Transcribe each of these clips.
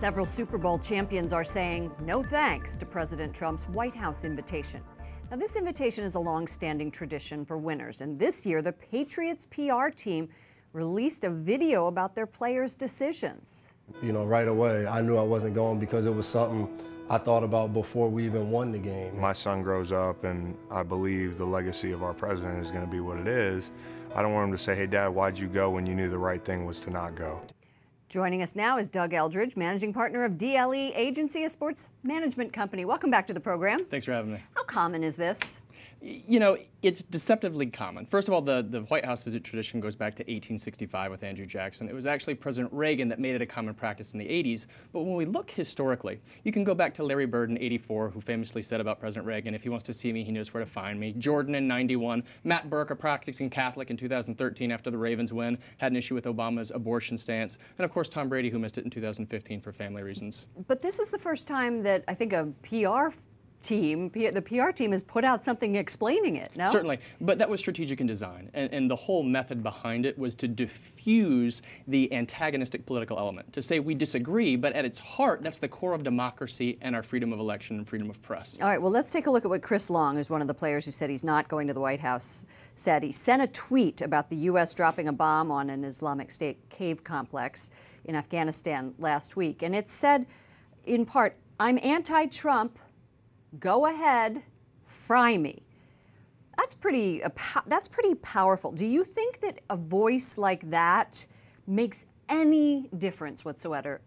Several Super Bowl champions are saying no thanks to President Trump's White House invitation. Now, this invitation is a long-standing tradition for winners, and this year the Patriots PR team released a video about their players' decisions. You know, right away, I knew I wasn't going because it was something I thought about before we even won the game. My son grows up, and I believe the legacy of our president is going to be what it is. I don't want him to say, hey, Dad, why'd you go when you knew the right thing was to not go? Joining us now is Doug Eldridge, managing partner of DLE Agency, a sports management company. Welcome back to the program. Thanks for having me. How common is this? You know, it's deceptively common. First of all, the White House visit tradition goes back to 1865 with Andrew Jackson. It was actually President Reagan that made it a common practice in the 80s. But when we look historically, you can go back to Larry Bird in '84, who famously said about President Reagan, if he wants to see me, he knows where to find me. Jordan in '91, Matt Burke, a practicing Catholic in 2013 after the Ravens win, had an issue with Obama's abortion stance. And of course, Tom Brady, who missed it in 2015 for family reasons. But this is the first time that I think a the PR team has put out something explaining it, no? Certainly, but that was strategic in design, and the whole method behind it was to diffuse the antagonistic political element, to say we disagree, but at its heart, that's the core of democracy and our freedom of election and freedom of press. All right, well, let's take a look at what Chris Long, who's one of the players who said he's not going to the White House, said. He sent a tweet about the U.S. dropping a bomb on an Islamic State cave complex in Afghanistan last week, and it said, in part, I'm anti-Trump. Go ahead, fry me. That's pretty powerful. Do you think that a voice like that makes any difference whatsoever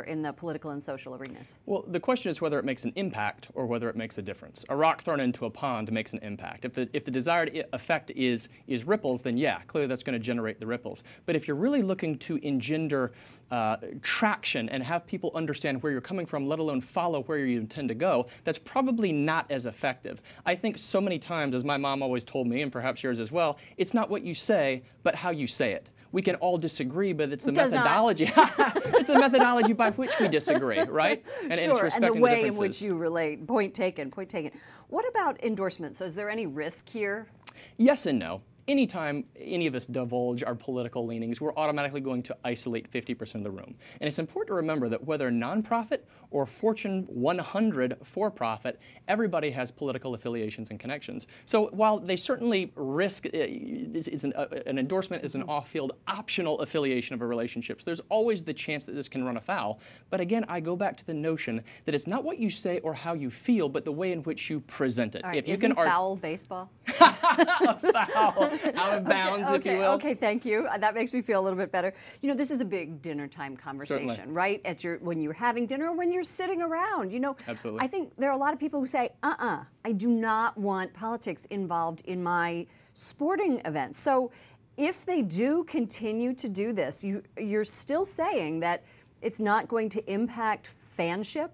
in the political and social arenas? Well, the question is whether it makes an impact or whether it makes a difference. A rock thrown into a pond makes an impact. If the desired effect is ripples, then yeah, clearly that's going to generate the ripples. But if you're really looking to engender traction and have people understand where you're coming from, let alone follow where you intend to go, that's probably not as effective. I think so many times, as my mom always told me, and perhaps yours as well, it's not what you say, but how you say it. We can all disagree, but it's the methodology. It's the methodology by which we disagree, right? And sure, it's respecting and the way the in which you relate. Point taken, point taken. What about endorsements? So is there any risk here? Yes and no. Anytime any of us divulge our political leanings, we're automatically going to isolate 50% of the room. And it's important to remember that whether nonprofit or Fortune 100 for-profit, everybody has political affiliations and connections. So while they certainly risk an endorsement is an off-field optional affiliation of a relationship, so there's always the chance that this can run afoul. But again, I go back to the notion that it's not what you say or how you feel, but the way in which you present it. All right, if you isn't can foul baseball? A foul. Out of bounds, okay, if you will. Okay, thank you. That makes me feel a little bit better. You know, this is a big dinner time conversation, Certainly. right? When you're having dinner or when you're sitting around. You know, Absolutely. I think there are a lot of people who say, I do not want politics involved in my sporting events. So if they do continue to do this, you're still saying that it's not going to impact fanship?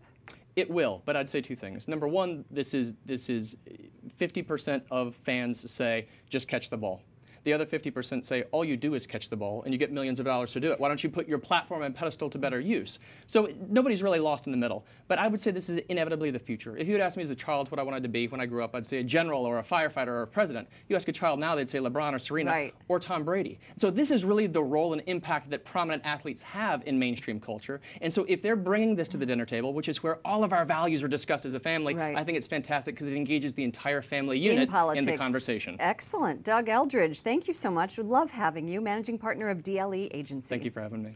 It will, but I'd say two things. Number one, this is 50% of fans say, just catch the ball. The other 50% say, all you do is catch the ball, and you get millions of dollars to do it. Why don't you put your platform and pedestal to better use? So nobody's really lost in the middle. But I would say this is inevitably the future. If you had asked me as a child what I wanted to be when I grew up, I'd say a general or a firefighter or a president. You ask a child now, they'd say LeBron or Serena right. or Tom Brady. So this is really the role and impact that prominent athletes have in mainstream culture. And so if they're bringing this to the dinner table, which is where all of our values are discussed as a family, right. I think it's fantastic because it engages the entire family unit in the conversation. Excellent. Doug Eldridge, thank you so much. We love having you, managing partner of DLE Agency. Thank you for having me.